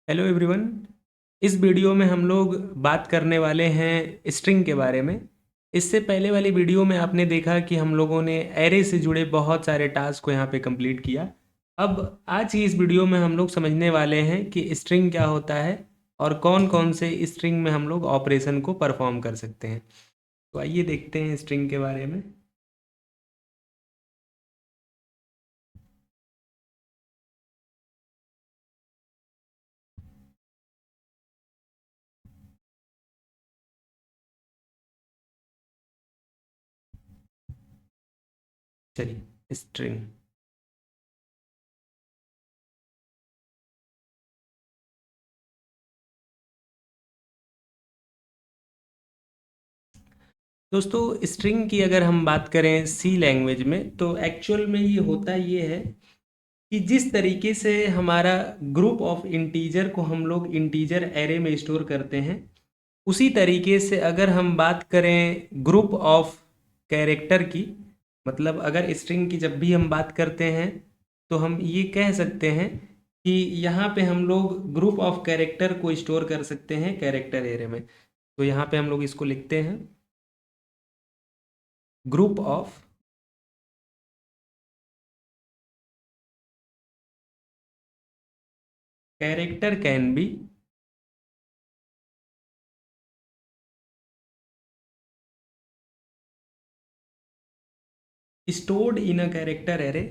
Hello everyone. इस video में हम लोग बात करने वाले हैं स्ट्रिंग के बारे में। इससे पहले वाली वीडियो में आपने देखा कि हम लोगों ने एरे से जुड़े बहुत सारे टास्क को यहाँ पे कंप्लीट किया। अब आज की इस वीडियो में हम लोग समझने वाले हैं कि स्ट्रिंग क्या होता है और कौन कौन से स्ट्रिंग में हम लोग ऑपरेशन को परफॉर्म कर सकते हैं। तो आइए देखते हैं स्ट्रिंग के बारे में। चलिए स्ट्रिंग। दोस्तों, स्ट्रिंग की अगर हम बात करें सी लैंग्वेज में तो एक्चुअल में ये होता ये है कि जिस तरीके से हमारा ग्रुप ऑफ इंटीजर को हम लोग इंटीजर एरे में स्टोर करते हैं, उसी तरीके से अगर हम बात करें ग्रुप ऑफ कैरेक्टर की, मतलब अगर स्ट्रिंग की जब भी हम बात करते हैं तो हम ये कह सकते हैं कि यहाँ पे हम लोग ग्रुप ऑफ कैरेक्टर को स्टोर कर सकते हैं कैरेक्टर एरे में। तो यहाँ पे हम लोग इसको लिखते हैं group of character can be stored in a character array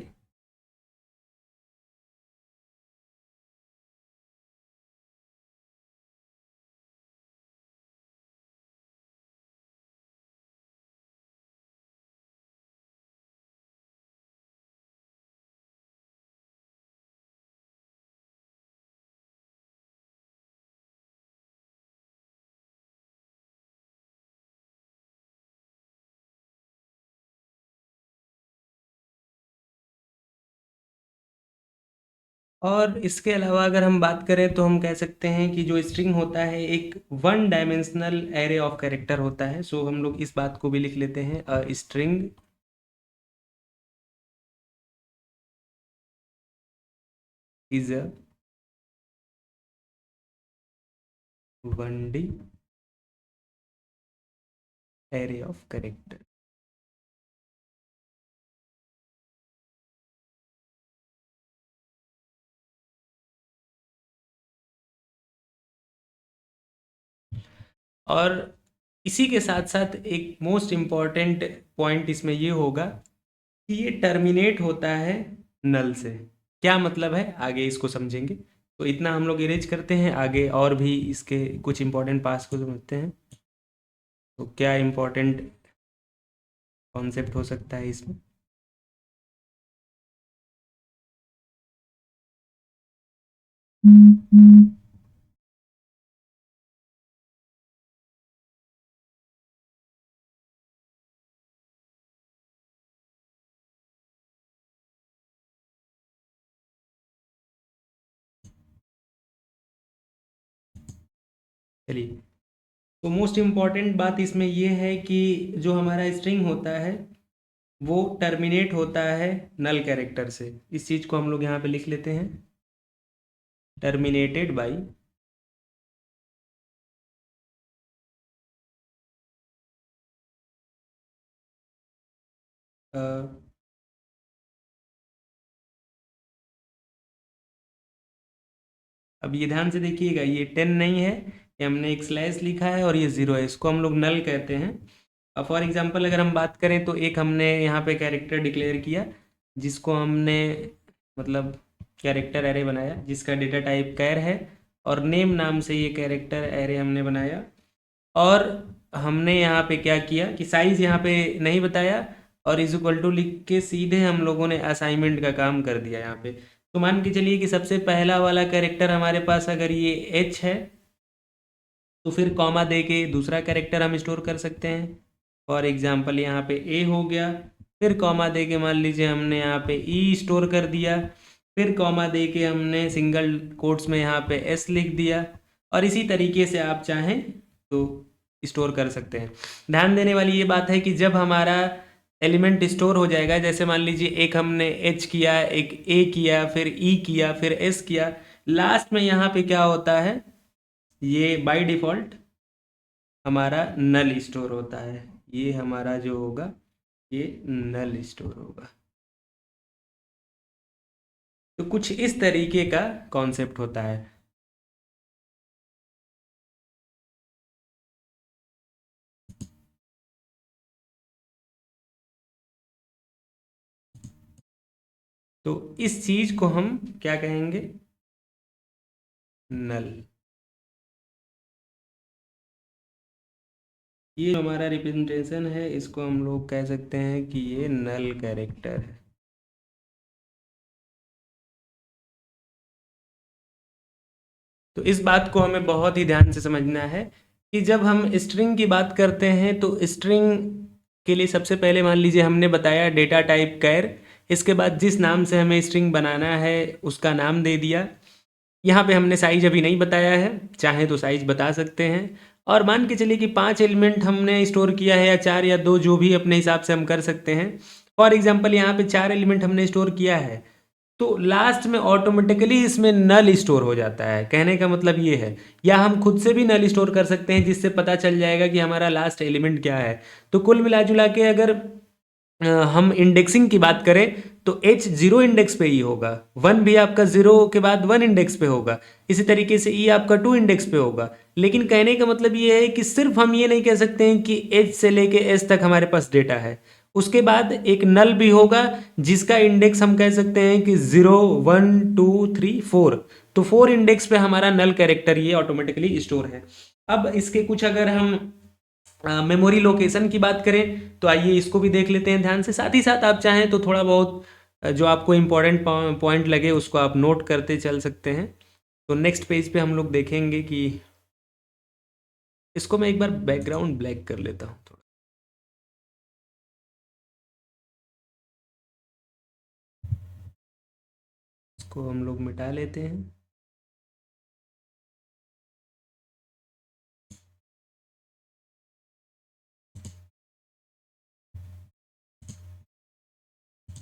और इसके अलावा अगर हम बात करें तो हम कह सकते हैं कि जो स्ट्रिंग होता है एक one dimensional array of character होता है। सो हम लोग इस बात को भी लिख लेते हैं, a string is a one D array of character. और इसी के साथ साथ एक मोस्ट इम्पॉर्टेंट पॉइंट इसमें ये होगा कि ये टर्मिनेट होता है नल से। क्या मतलब है आगे इसको समझेंगे। तो इतना हम लोग इरेज करते हैं, आगे और भी इसके कुछ इंपॉर्टेंट पार्ट्स को समझते हैं। तो क्या इंपॉर्टेंट कॉन्सेप्ट हो सकता है इसमें। चलिए, तो मोस्ट इम्पॉर्टेंट बात इसमें ये है कि जो हमारा स्ट्रिंग होता है वो टर्मिनेट होता है नल कैरेक्टर से। इस चीज़ को हम लोग यहाँ पे लिख लेते हैं, टर्मिनेटेड बाई अब ये ध्यान से देखिएगा, ये 10 नहीं है, ये हमने एक स्लैश लिखा है और ये 0 है, इसको हम लोग नल कहते हैं। अब फॉर एग्जांपल अगर हम बात करें तो एक हमने यहाँ पे कैरेक्टर डिक्लेयर किया जिसको हमने मतलब कैरेक्टर एरे बनाया जिसका डेटा टाइप कैर है, और नेम नाम से ये कैरेक्टर एरे हमने बनाया। और हमने यहाँ पे क्या किया कि साइज़ यहाँ पे नहीं बताया और इज इक्वल टू लिख के सीधे हम लोगों ने असाइनमेंट का काम कर दिया यहाँ पे। तो मान के चलिए कि सबसे पहला वाला कैरेक्टर हमारे पास अगर ये एच है तो फिर कॉमा दे के दूसरा कैरेक्टर हम स्टोर कर सकते हैं। फॉर एग्जांपल यहाँ पे ए हो गया, फिर कॉमा दे के मान लीजिए हमने यहाँ पे ई स्टोर कर दिया, फिर कॉमा दे के हमने सिंगल कोट्स में यहाँ पे एस लिख दिया, और इसी तरीके से आप चाहें तो स्टोर कर सकते हैं। ध्यान देने वाली ये बात है कि जब हमारा एलिमेंट स्टोर हो जाएगा, जैसे मान लीजिए एक हमने एच किया, एक ए किया, फिर ई किया, फिर एस किया, लास्ट में यहाँ पे क्या होता है, ये बाय डिफ़ॉल्ट हमारा नल स्टोर होता है। ये हमारा जो होगा ये नल स्टोर होगा। तो कुछ इस तरीके का कॉन्सेप्ट होता है। तो इस चीज को हम क्या कहेंगे, नल। ये जो हमारा रिप्रेजेंटेशन है इसको हम लोग कह सकते हैं कि ये नल कैरेक्टर है। तो इस बात को हमें बहुत ही ध्यान से समझना है कि जब हम स्ट्रिंग की बात करते हैं तो स्ट्रिंग के लिए सबसे पहले मान लीजिए हमने बताया डेटा टाइप कैर, इसके बाद जिस नाम से हमें स्ट्रिंग बनाना है उसका नाम दे दिया। यहाँ पे हमने साइज अभी नहीं बताया है, चाहे तो साइज बता सकते हैं। और मान के चलिए कि 5 एलिमेंट हमने स्टोर किया है, या 4 या 2, जो भी अपने हिसाब से हम कर सकते हैं। फॉर एग्जांपल यहाँ पे 4 एलिमेंट हमने स्टोर किया है, तो लास्ट में ऑटोमेटिकली इसमें नल स्टोर हो जाता है। कहने का मतलब ये है, या हम खुद से भी नल स्टोर कर सकते हैं जिससे पता चल जाएगा कि हमारा लास्ट एलिमेंट क्या है। तो कुल मिला जुला के अगर हम इंडेक्सिंग की बात करें तो एच 0 इंडेक्स पे ही होगा, 1 भी आपका 0 के बाद 1 इंडेक्स पे होगा, इसी तरीके से ई आपका 2 इंडेक्स पे होगा। लेकिन कहने का मतलब ये है कि सिर्फ हम ये नहीं कह सकते हैं कि एच से लेके एस तक हमारे पास डेटा है, उसके बाद एक नल भी होगा जिसका इंडेक्स हम कह सकते हैं कि 0 1 2 3 4। तो 4 इंडेक्स पे हमारा नल कैरेक्टर ये ऑटोमेटिकली स्टोर है। अब इसके कुछ अगर हम मेमोरी लोकेशन की बात करें तो आइए इसको भी देख लेते हैं ध्यान से। साथ ही साथ आप चाहें तो थोड़ा बहुत जो आपको इम्पोर्टेंट पॉइंट लगे उसको आप नोट करते चल सकते हैं। तो नेक्स्ट पेज पे हम लोग देखेंगे कि इसको मैं एक बार बैकग्राउंड ब्लैक कर लेता हूँ थोड़ा। इसको हम लोग मिटा लेते हैं।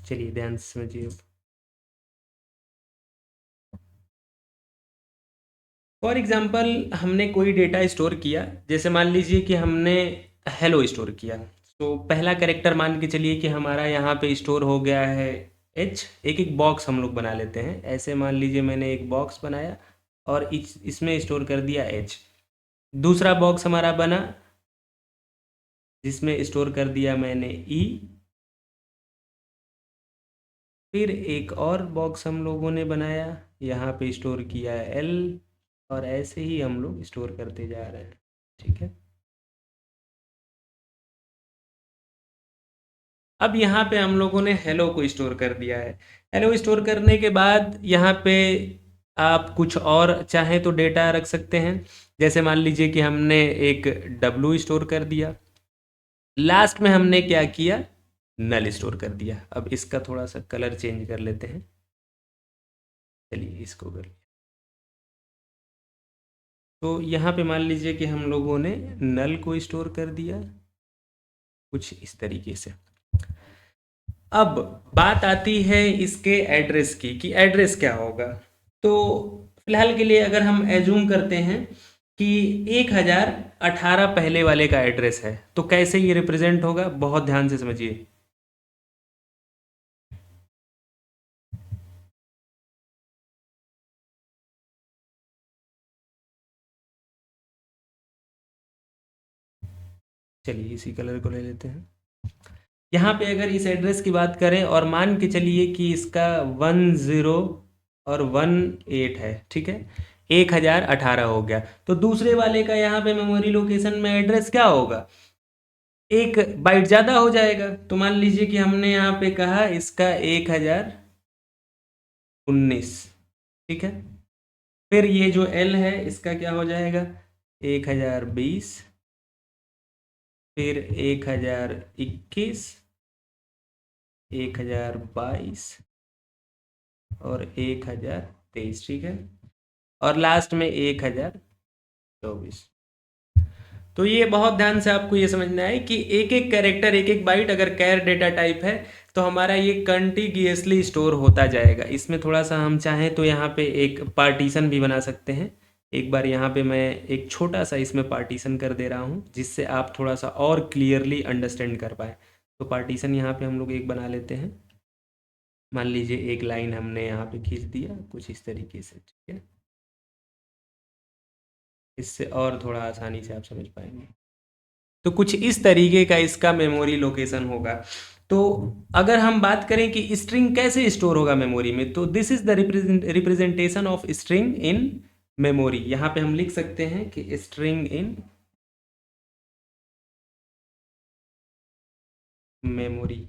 चलिए ध्यान से समझिए। फॉर एग्जांपल हमने कोई डेटा स्टोर किया, जैसे मान लीजिए कि हमने हेलो स्टोर किया। तो पहला कैरेक्टर मान के चलिए कि हमारा यहाँ पे स्टोर हो गया है एच। एक एक बॉक्स हम लोग बना लेते हैं। ऐसे मान लीजिए मैंने एक बॉक्स बनाया और इसमें स्टोर कर दिया एच। दूसरा बॉक्स हमारा बना जिसमें स्टोर कर दिया मैंने ई। फिर एक और बॉक्स हम लोगों ने बनाया, यहाँ पे स्टोर किया एल, और ऐसे ही हम लोग स्टोर करते जा रहे हैं। ठीक है। अब यहाँ पे हम लोगों ने हेलो को स्टोर कर दिया है। हेलो स्टोर करने के बाद यहाँ पे आप कुछ और चाहें तो डेटा रख सकते हैं। जैसे मान लीजिए कि हमने एक डब्लू स्टोर कर दिया। लास्ट में हमने क्या किया, नल स्टोर कर दिया। अब इसका थोड़ा सा कलर चेंज कर लेते हैं। चलिए इसको कर लिया। तो यहाँ पे मान लीजिए कि हम लोगों ने नल को स्टोर कर दिया कुछ इस तरीके से। अब बात आती है इसके एड्रेस की, कि एड्रेस क्या होगा। तो फिलहाल के लिए अगर हम एज्यूम करते हैं कि 1018 पहले वाले का एड्रेस है, तो कैसे ये रिप्रेजेंट होगा, बहुत ध्यान से समझिए। चलिए इसी कलर को ले लेते हैं। यहाँ पे अगर इस एड्रेस की बात करें और मान के चलिए कि इसका 10 और 18 है, ठीक है, 1018 हो गया। तो दूसरे वाले का यहाँ पे मेमोरी लोकेशन में एड्रेस क्या होगा, एक बाइट ज़्यादा हो जाएगा। तो मान लीजिए कि हमने यहाँ पे कहा इसका 1019, ठीक है। फिर ये जो एल है इसका क्या हो जाएगा, 1020, फिर 1021, 1022 और 1023, ठीक है, और लास्ट में 1024। तो ये बहुत ध्यान से आपको ये समझना है कि एक एक कैरेक्टर, एक एक बाइट अगर कैर डेटा टाइप है तो हमारा ये कंटिन्यूअसली स्टोर होता जाएगा। इसमें थोड़ा सा हम चाहें तो यहाँ पे एक पार्टीशन भी बना सकते हैं। एक बार यहाँ पे मैं एक छोटा सा इसमें पार्टीशन कर दे रहा हूँ, जिससे आप थोड़ा सा और क्लियरली अंडरस्टैंड कर पाए। तो पार्टीशन यहाँ पे हम लोग एक बना लेते हैं। मान लीजिए एक लाइन हमने यहाँ पे खींच दिया कुछ इस तरीके से, ठीक है। इससे और थोड़ा आसानी से आप समझ पाएंगे। तो कुछ इस तरीके का इसका मेमोरी लोकेशन होगा। तो अगर हम बात करें कि स्ट्रिंग कैसे स्टोर होगा मेमोरी में, तो this is the representation of string in memory. यहाँ पे हम लिख सकते हैं कि स्ट्रिंग इन मेमोरी।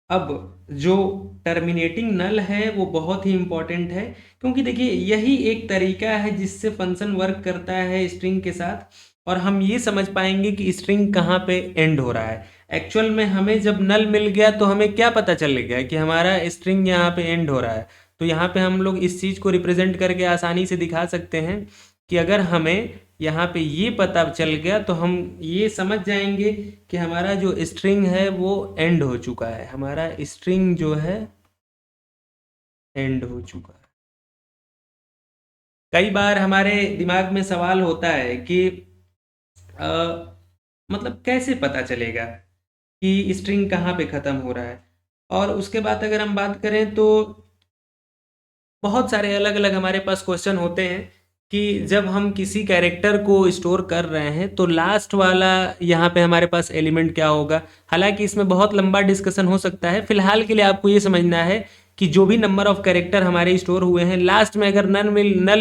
अब जो टर्मिनेटिंग नल है वो बहुत ही इंपॉर्टेंट है, क्योंकि देखिए यही एक तरीका है जिससे फंक्शन वर्क करता है स्ट्रिंग के साथ, और हम ये समझ पाएंगे कि स्ट्रिंग कहाँ पे एंड हो रहा है। एक्चुअल में हमें जब नल मिल गया तो हमें क्या पता चल गया कि हमारा स्ट्रिंग यहाँ पे एंड हो रहा है। तो यहाँ पे हम लोग इस चीज़ को रिप्रेजेंट करके आसानी से दिखा सकते हैं कि अगर हमें यहाँ पे ये पता चल गया तो हम ये समझ जाएंगे कि हमारा जो स्ट्रिंग है वो एंड हो चुका है, हमारा स्ट्रिंग जो है एंड हो चुका है। कई बार हमारे दिमाग में सवाल होता है कि अ, मतलब कैसे पता चलेगा कि स्ट्रिंग कहाँ पे ख़त्म हो रहा है। और उसके बाद अगर हम बात करें तो बहुत सारे अलग अलग हमारे पास क्वेश्चन होते हैं कि जब हम किसी कैरेक्टर को स्टोर कर रहे हैं तो लास्ट वाला यहाँ पे हमारे पास एलिमेंट क्या होगा। हालांकि इसमें बहुत लंबा डिस्कशन हो सकता है, फिलहाल के लिए आपको ये समझना है कि जो भी नंबर ऑफ कैरेक्टर हमारे स्टोर हुए हैं, लास्ट में अगर नल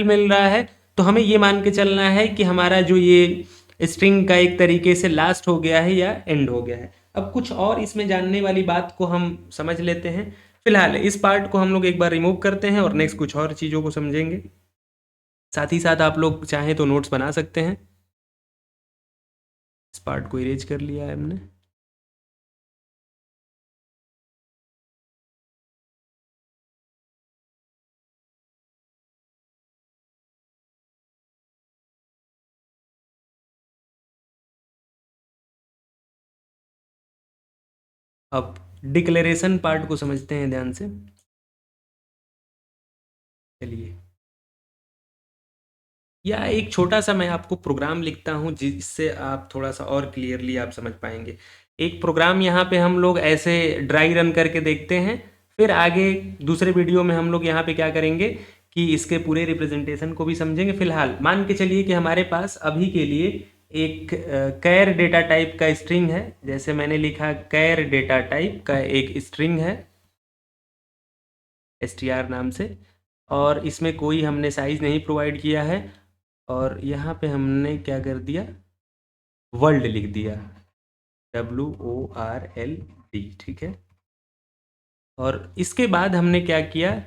मिल रहा है तो हमें ये मान के चलना है कि हमारा जो ये स्ट्रिंग का एक तरीके से लास्ट हो गया है या एंड हो गया है। अब कुछ और इसमें जानने वाली बात को हम समझ लेते हैं। फिलहाल इस पार्ट को हम लोग एक बार रिमूव करते हैं और नेक्स्ट कुछ और चीज़ों को समझेंगे। साथ ही साथ आप लोग चाहें तो नोट्स बना सकते हैं। इस पार्ट को इरेज कर लिया है हमने। अब डिक्लेरेशन पार्ट को समझते हैं ध्यान से। चलिए, या एक छोटा सा मैं आपको प्रोग्राम लिखता हूँ जिससे आप थोड़ा सा और क्लियरली आप समझ पाएंगे। एक प्रोग्राम यहाँ पे हम लोग ऐसे ड्राई रन करके देखते हैं, फिर आगे दूसरे वीडियो में हम लोग यहाँ पे क्या करेंगे कि इसके पूरे रिप्रेजेंटेशन को भी समझेंगे। फिलहाल मान के चलिए कि हमारे पास अभी के लिए एक कैर डेटा टाइप का स्ट्रिंग है। जैसे मैंने लिखा कैर डेटा टाइप का एक स्ट्रिंग है str नाम से, और इसमें कोई हमने साइज नहीं प्रोवाइड किया है, और यहाँ पे हमने क्या कर दिया, वर्ल्ड लिख दिया, WORLD, ठीक है। और इसके बाद हमने क्या किया,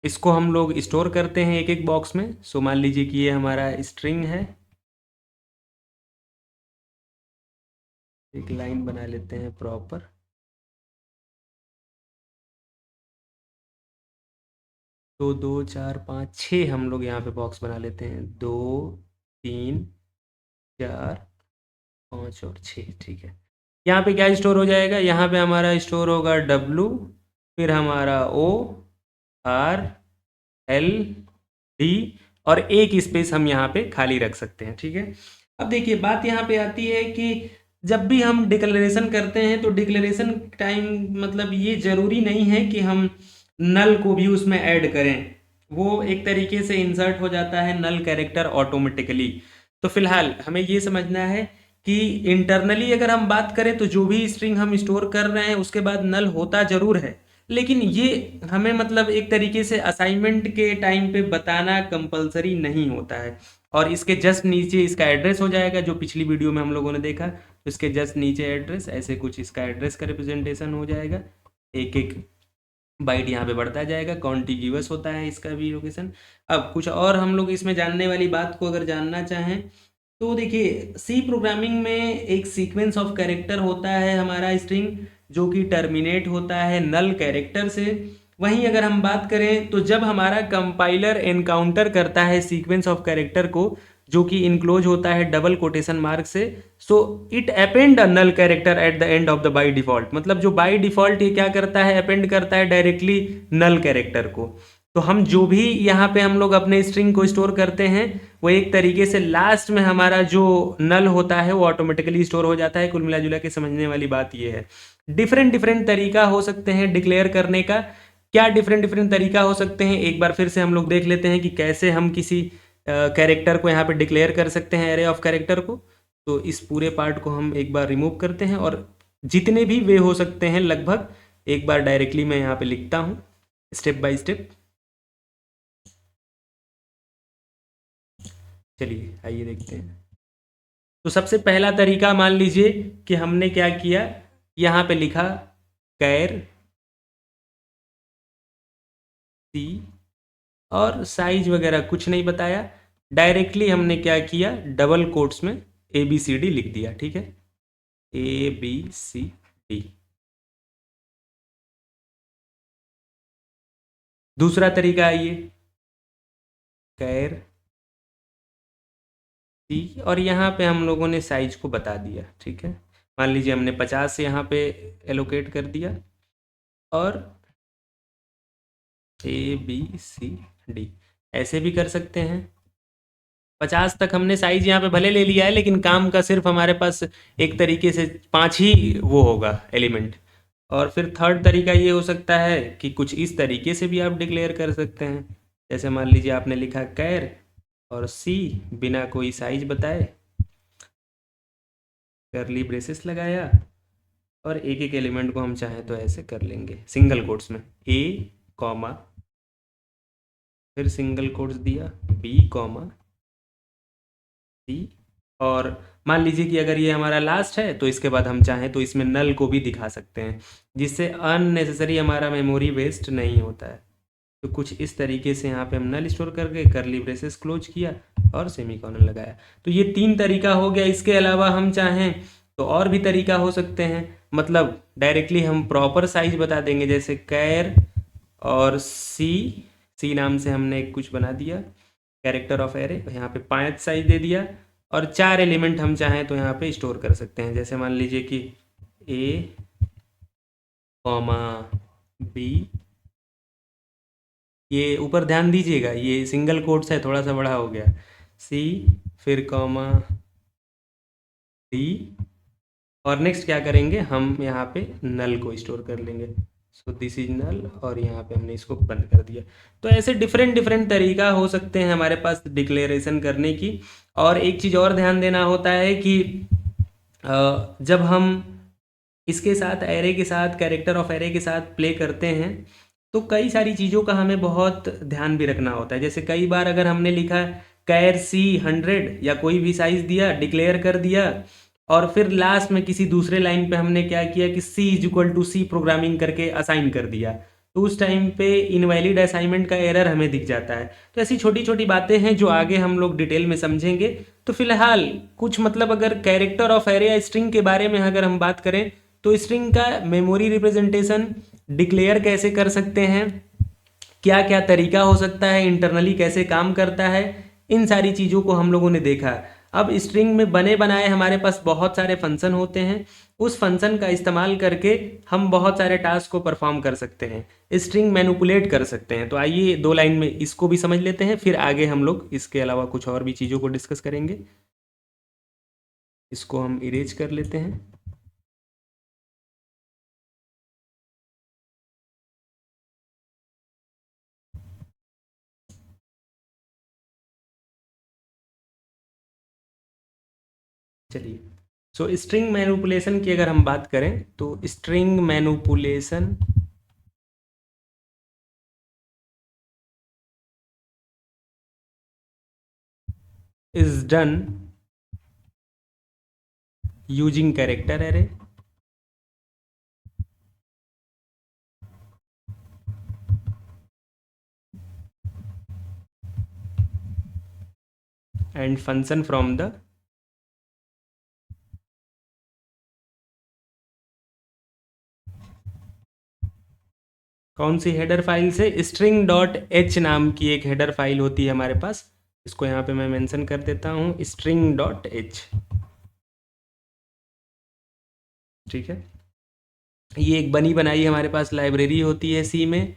इसको हम लोग स्टोर करते हैं एक एक बॉक्स में। सो मान लीजिए कि ये हमारा स्ट्रिंग है, एक लाइन बना लेते हैं प्रॉपर। तो 2 4 5 6 हम लोग यहाँ पे बॉक्स बना लेते हैं, 2 3 4 5 और 6, ठीक है। यहाँ पे क्या स्टोर हो जाएगा, यहाँ पे हमारा स्टोर होगा W, फिर हमारा ORLD, और एक स्पेस हम यहाँ पे खाली रख सकते हैं, ठीक है। अब देखिए बात यहाँ पे आती है कि जब भी हम डिक्लेरेशन करते हैं तो डिक्लेरेशन टाइम मतलब ये ज़रूरी नहीं है कि हम नल को भी उसमें ऐड करें, वो एक तरीके से इंसर्ट हो जाता है नल कैरेक्टर ऑटोमेटिकली। तो फिलहाल हमें ये समझना है कि इंटरनली अगर हम बात करें तो जो भी स्ट्रिंग हम स्टोर कर रहे हैं उसके बाद नल होता ज़रूर है, लेकिन ये हमें मतलब एक तरीके से असाइनमेंट के टाइम पे बताना कंपलसरी नहीं होता है। और इसके जस्ट नीचे इसका एड्रेस हो जाएगा, जो पिछली वीडियो में हम लोगों ने देखा, तो इसके जस्ट नीचे एड्रेस, ऐसे कुछ इसका एड्रेस का रिप्रेजेंटेशन हो जाएगा। एक एक बाइट यहाँ पे बढ़ता जाएगा, कॉन्टिग्यूअस होता है इसका भी लोकेशन। अब कुछ और हम लोग इसमें जानने वाली बात को अगर जानना चाहें तो देखिए सी प्रोग्रामिंग में एक सीक्वेंस ऑफ कैरेक्टर होता है हमारा स्ट्रिंग, जो कि टर्मिनेट होता है नल कैरेक्टर से। वहीं अगर हम बात करें तो जब हमारा कंपाइलर एनकाउंटर करता है सीक्वेंस ऑफ कैरेक्टर को, जो कि इनक्लोज होता है डबल कोटेशन मार्क से। So it append a null character at the end of the by default, मतलब जो बाई डिफॉल्ट ये क्या करता है, अपेंड करता है डायरेक्टली नल कैरेक्टर को। तो हम जो भी यहाँ पे हम लोग अपने स्ट्रिंग को स्टोर करते हैं वो एक तरीके से लास्ट में हमारा जो नल होता है वो ऑटोमेटिकली स्टोर हो जाता है। कुल मिला जुला के समझने वाली बात ये है। डिफरेंट डिफरेंट तरीका हो सकते हैं डिक्लेयर करने का। क्या डिफरेंट डिफरेंट तरीका हो सकते हैं, एक बार फिर से हम लोग देख लेते हैं कि कैसे हम किसी कैरेक्टर को यहाँ पे डिक्लेयर कर सकते हैं, एरे ऑफ कैरेक्टर को। तो इस पूरे पार्ट को हम एक बार रिमूव करते हैं और जितने भी वे हो सकते हैं लगभग एक बार डायरेक्टली मैं यहाँ पे लिखता हूँ स्टेप बाय स्टेप। चलिए आइए देखते हैं। तो सबसे पहला तरीका मान लीजिए कि हमने क्या किया, यहाँ पे लिखा कैर सी और साइज वगैरह कुछ नहीं बताया, डायरेक्टली हमने क्या किया डबल कोट्स में ABCD लिख दिया। ठीक है, ABCD। दूसरा तरीका आइए, कैर सी और यहाँ पे हम लोगों ने साइज को बता दिया। ठीक है, मान लीजिए हमने 50 यहाँ पे एलोकेट कर दिया और ABCD ऐसे भी कर सकते हैं। 50 तक हमने साइज यहाँ पे भले ले लिया है लेकिन काम का सिर्फ हमारे पास एक तरीके से 5 ही वो होगा एलिमेंट। और फिर थर्ड तरीका ये हो सकता है कि कुछ इस तरीके से भी आप डिक्लेयर कर सकते हैं। जैसे मान लीजिए आपने लिखा कैर और सी बिना कोई साइज बताए, करली ब्रेसेस लगाया और एक एक एलिमेंट को हम चाहें तो ऐसे कर लेंगे सिंगल कोट्स में, A कॉमा फिर सिंगल कोट्स दिया B कॉमा C। और मान लीजिए कि अगर ये हमारा लास्ट है तो इसके बाद हम चाहें तो इसमें नल को भी दिखा सकते हैं, जिससे अननेसेसरी हमारा मेमोरी वेस्ट नहीं होता है। तो कुछ इस तरीके से यहाँ पे हम नल स्टोर करके करली ब्रेसेस क्लोज किया और सेमीकोलन लगाया। तो ये 3 तरीका हो गया। इसके अलावा हम चाहें तो और भी तरीका हो सकते हैं, मतलब डायरेक्टली हम प्रॉपर साइज बता देंगे, जैसे कैर और सी नाम से हमने कुछ बना दिया कैरेक्टर ऑफ एरे, यहाँ पे 5 साइज दे दिया और 4 एलिमेंट हम चाहें तो यहाँ पे स्टोर कर सकते हैं। जैसे मान लीजिए कि A कॉमा B, ये ऊपर ध्यान दीजिएगा ये सिंगल कोट्स है, थोड़ा सा बड़ा हो गया, C फिर कॉमा D और नेक्स्ट क्या करेंगे हम यहाँ पे नल को स्टोर कर लेंगे। सो दिस इज नल और यहाँ पे हमने इसको बंद कर दिया। तो ऐसे डिफरेंट डिफरेंट तरीका हो सकते हैं हमारे पास डिक्लेरेशन करने की। और एक चीज़ और ध्यान देना होता है कि जब हम इसके साथ एरे के साथ कैरेक्टर ऑफ एरे के साथ प्ले करते हैं तो कई सारी चीज़ों का हमें बहुत ध्यान भी रखना होता है। जैसे कई बार अगर हमने लिखा कैर C 100 या कोई भी साइज दिया डिक्लेयर कर दिया और फिर लास्ट में किसी दूसरे लाइन पे हमने क्या किया कि C is equal to C programming करके असाइन कर दिया, तो उस टाइम पे इनवैलिड असाइनमेंट का एरर हमें दिख जाता है। तो ऐसी छोटी छोटी बातें हैं जो आगे हम लोग डिटेल में समझेंगे। तो फिलहाल कुछ मतलब अगर कैरेक्टर ऑफ एरे या स्ट्रिंग के बारे में अगर हम बात करें तो स्ट्रिंग का मेमोरी रिप्रेजेंटेशन डिक्लेयर कैसे कर सकते हैं, क्या क्या तरीका हो सकता है, इंटरनली कैसे काम करता है, इन सारी चीज़ों को हम लोगों ने देखा। अब स्ट्रिंग में बने बनाए हमारे पास बहुत सारे फंक्शन होते हैं, उस फंक्शन का इस्तेमाल करके हम बहुत सारे टास्क को परफॉर्म कर सकते हैं, स्ट्रिंग मैनिपुलेट कर सकते हैं। तो आइए 2 लाइन में इसको भी समझ लेते हैं, फिर आगे हम लोग इसके अलावा कुछ और भी चीज़ों को डिस्कस करेंगे। इसको हम इरेज कर लेते हैं। चलिए, सो स्ट्रिंग मैनिपुलेशन की अगर हम बात करें तो string manipulation is done using character array and function from the कौन सी हेडर फाइल से, string.h नाम की एक हेडर फाइल होती है हमारे पास, इसको यहाँ पे मैं मेंशन कर देता हूँ string.h। ठीक है, ये एक बनी बनाई हमारे पास लाइब्रेरी होती है सी में,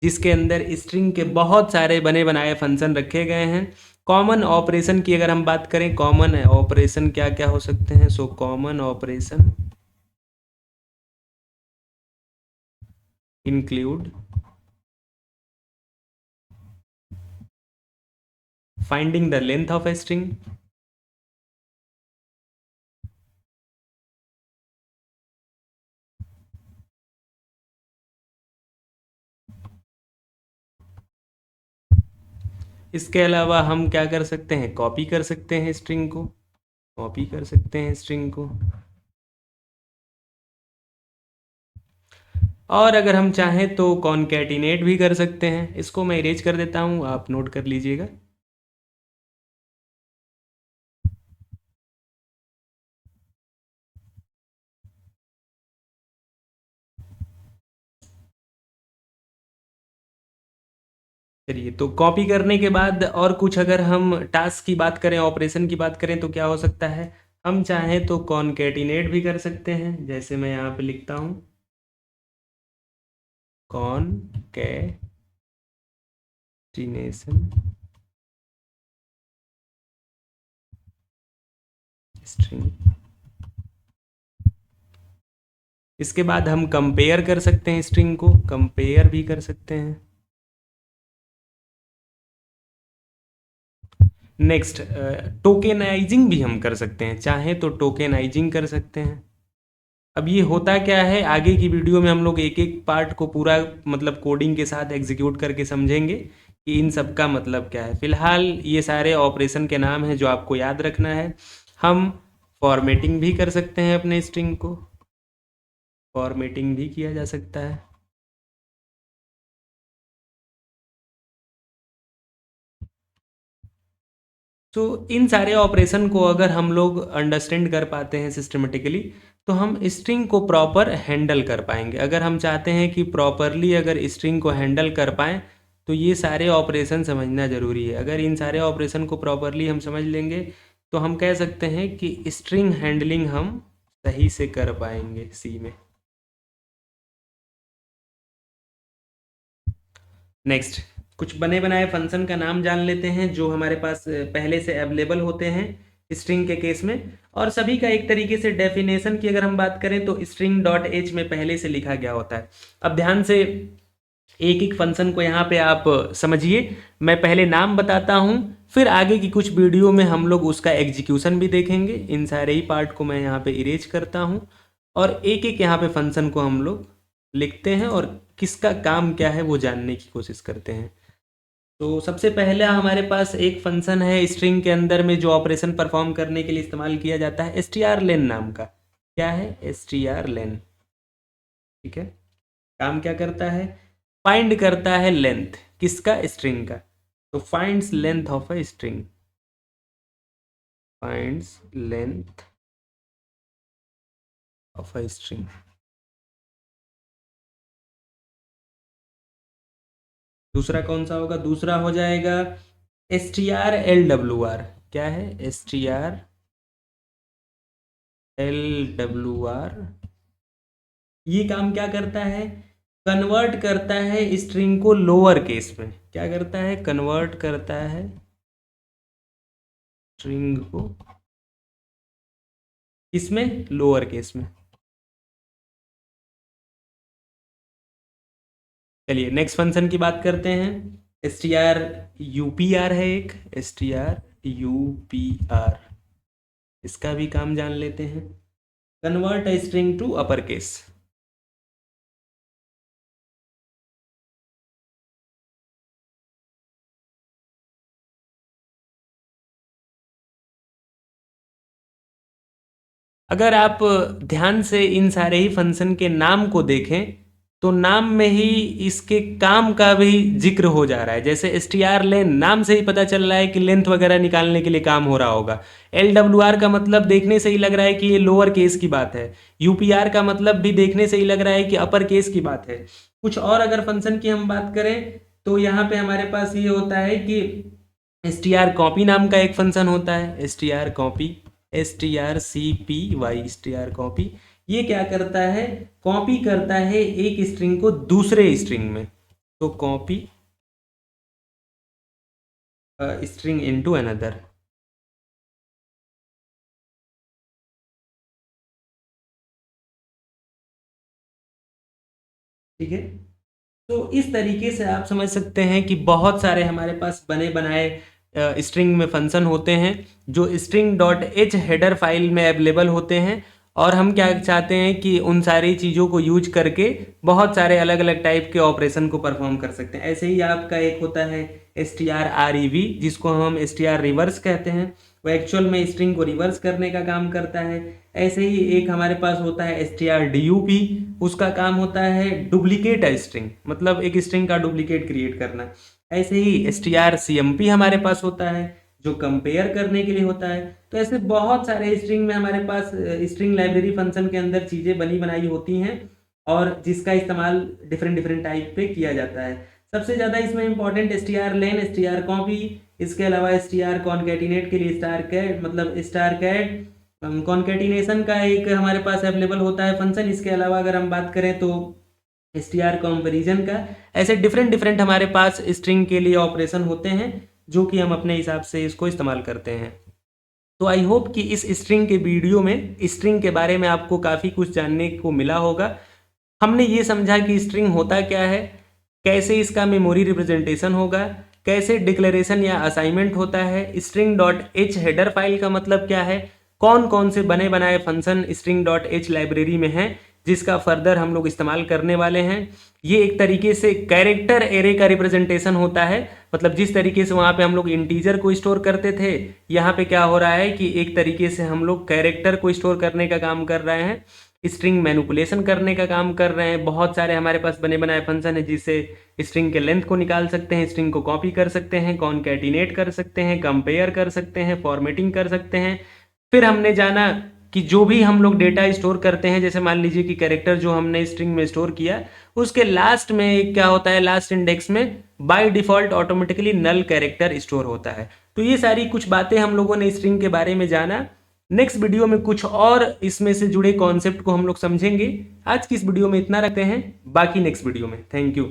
जिसके अंदर स्ट्रिंग के बहुत सारे बने बनाए फंक्शन रखे गए हैं। कॉमन ऑपरेशन की अगर हम बात करें, कॉमन ऑपरेशन क्या क्या हो सकते हैं? So common operation include finding the length of a string, इसके अलावा हम क्या कर सकते हैं? कॉपी कर सकते हैं स्ट्रिंग को, कॉपी कर सकते हैं स्ट्रिंग को। और अगर हम चाहें तो कॉनकैटिनेट भी कर सकते हैं। इसको मैं इरेज कर देता हूँ, आप नोट कर लीजिएगा। चलिए, तो कॉपी करने के बाद और कुछ अगर हम टास्क की बात करें, ऑपरेशन की बात करें, तो क्या हो सकता है? हम चाहें तो कॉनकैटिनेट भी कर सकते हैं, जैसे मैं यहाँ पे लिखता हूँ कॉनकैटिनेशन स्ट्रिंग। इसके बाद हम कंपेयर कर सकते हैं, स्ट्रिंग को कंपेयर भी कर सकते हैं। नेक्स्ट, टोकेनाइजिंग भी हम कर सकते हैं, चाहे तो टोकेनाइजिंग कर सकते हैं। अब ये होता क्या है, आगे की वीडियो में हम लोग एक एक पार्ट को पूरा मतलब कोडिंग के साथ एग्जीक्यूट करके समझेंगे कि इन सब का मतलब क्या है। फिलहाल ये सारे ऑपरेशन के नाम हैं जो आपको याद रखना है। हम फॉर्मेटिंग भी कर सकते हैं, अपने स्ट्रिंग को फॉर्मेटिंग भी किया जा सकता है। तो इन सारे ऑपरेशन को अगर हम लोग अंडरस्टैंड कर पाते हैं सिस्टमेटिकली, तो हम स्ट्रिंग को प्रॉपर हैंडल कर पाएंगे। अगर हम चाहते हैं कि प्रॉपरली अगर स्ट्रिंग को हैंडल कर पाएँ, तो ये सारे ऑपरेशन समझना ज़रूरी है। अगर इन सारे ऑपरेशन को प्रॉपरली हम समझ लेंगे, तो हम कह सकते हैं कि स्ट्रिंग हैंडलिंग हम सही से कर पाएंगे सी में। नेक्स्ट, कुछ बने बनाए फंक्शन का नाम जान लेते हैं जो हमारे पास पहले से अवेलेबल होते हैं स्ट्रिंग के केस में। और सभी का एक तरीके से डेफिनेशन की अगर हम बात करें, तो स्ट्रिंग डॉट एच में पहले से लिखा गया होता है। अब ध्यान से एक एक फंक्शन को यहाँ पे आप समझिए। मैं पहले नाम बताता हूँ, फिर आगे की कुछ वीडियो में हम लोग उसका एग्जीक्यूशन भी देखेंगे। इन सारे ही पार्ट को मैं यहाँ पे इरेज करता हूँ, और एक एक यहाँ पे फंक्शन को हम लोग लिखते हैं और किसका काम क्या है वो जानने की कोशिश करते हैं। तो सबसे पहला हमारे पास एक फंक्शन है स्ट्रिंग के अंदर में जो ऑपरेशन परफॉर्म करने के लिए इस्तेमाल किया जाता है, strlen नाम का। क्या है? strlen। ठीक है, काम क्या करता है? फाइंड करता है लेंथ, किसका? स्ट्रिंग का। तो finds length of a string, finds length of a string. दूसरा कौन सा होगा? दूसरा हो जाएगा strlwr। क्या है? strlwr। ये काम क्या करता है? कन्वर्ट करता है स्ट्रिंग को लोअर केस में। क्या करता है? कन्वर्ट करता है स्ट्रिंग को इसमें लोअर केस में। चलिए नेक्स्ट फंक्शन की बात करते हैं। strupr है एक, strupr। इसका भी काम जान लेते हैं। Convert a string to upper case. अगर आप ध्यान से इन सारे ही फंक्शन के नाम को देखें, तो नाम में ही इसके काम का भी जिक्र हो जा रहा है। जैसे strlen, नाम से ही पता चल रहा है कि लेंथ वगैरह निकालने के लिए काम हो रहा होगा। lwr का मतलब देखने से ही लग रहा है कि ये लोअर केस की बात है। upr का मतलब भी देखने से ही लग रहा है कि अपर केस की बात है। कुछ और अगर फंक्शन की हम बात करें, तो यहाँ पे हमारे पास ये होता है कि str कॉपी नाम का एक फंक्शन होता है, str copy, strcpy, str copy. ये क्या करता है, कॉपी करता है एक स्ट्रिंग को दूसरे स्ट्रिंग में। तो कॉपी स्ट्रिंग इनटू अनदर। ठीक है, तो इस तरीके से आप समझ सकते हैं कि बहुत सारे हमारे पास बने बनाए स्ट्रिंग में फंक्शन होते हैं जो string dot H header file में अवेलेबल होते हैं, और हम क्या चाहते हैं कि उन सारी चीज़ों को यूज करके बहुत सारे अलग अलग टाइप के ऑपरेशन को परफॉर्म कर सकते हैं। ऐसे ही आपका एक होता है strrev, जिसको हम str रिवर्स कहते हैं, वो एक्चुअल में स्ट्रिंग को रिवर्स करने का काम करता है। ऐसे ही एक हमारे पास होता है strdup, उसका काम होता है डुप्लीकेट स्ट्रिंग, मतलब एक स्ट्रिंग का डुप्लीकेट क्रिएट करना। ऐसे ही strcmp हमारे पास होता है जो कंपेयर करने के लिए होता है। तो ऐसे बहुत सारे स्ट्रिंग में हमारे पास स्ट्रिंग लाइब्रेरी फंक्शन के अंदर चीज़ें बनी बनाई होती हैं, और जिसका इस्तेमाल डिफरेंट डिफरेंट टाइप पे किया जाता है। सबसे ज़्यादा इसमें इंपॉर्टेंट strlen, str कॉपी, इसके अलावा str कॉन्केटिनेट के लिए स्टार कैट, मतलब स्टार कैट कॉन्केटिनेशन का एक हमारे पास अवेलेबल होता है फंक्शन। इसके अलावा अगर हम बात करें तो str कंपैरिजन का। ऐसे डिफरेंट डिफरेंट हमारे पास स्ट्रिंग के लिए ऑपरेशन होते हैं जो कि हम अपने हिसाब से इसको इस्तेमाल करते हैं। तो आई होप कि इस स्ट्रिंग के वीडियो में स्ट्रिंग के बारे में आपको काफ़ी कुछ जानने को मिला होगा। हमने ये समझा कि स्ट्रिंग होता क्या है, कैसे इसका मेमोरी रिप्रेजेंटेशन होगा, कैसे डिक्लेरेशन या असाइनमेंट होता है, string dot H header file का मतलब क्या है, कौन कौन से बने बनाए function string dot H library में हैं जिसका फर्दर हम लोग इस्तेमाल करने वाले हैं। ये एक तरीके से कैरेक्टर एरे का रिप्रेजेंटेशन होता है, मतलब जिस तरीके से वहाँ पे हम लोग इंटीजर को स्टोर करते थे, यहाँ पे क्या हो रहा है कि एक तरीके से हम लोग कैरेक्टर को स्टोर करने का काम कर रहे हैं, स्ट्रिंग मैनिपुलेशन करने का काम कर रहे हैं। बहुत सारे हमारे पास बने बनाए फंक्शन है जिससे स्ट्रिंग के लेंथ को निकाल सकते हैं, स्ट्रिंग को कॉपी कर सकते हैं, कॉन्कैटिनेट कर सकते हैं, कंपेयर कर सकते हैं, फॉर्मेटिंग कर सकते हैं। फिर हमने जाना कि जो भी हम लोग डेटा स्टोर करते हैं, जैसे मान लीजिए कि कैरेक्टर जो हमने स्ट्रिंग में स्टोर किया, उसके लास्ट में क्या होता है, लास्ट इंडेक्स में by default automatically null character store होता है। तो ये सारी कुछ बातें हम लोगों ने स्ट्रिंग के बारे में जाना। नेक्स्ट वीडियो में कुछ और इसमें से जुड़े कॉन्सेप्ट को हम लोग समझेंगे। आज की इस वीडियो में इतना रखते हैं, बाकी नेक्स्ट वीडियो में। Thank you.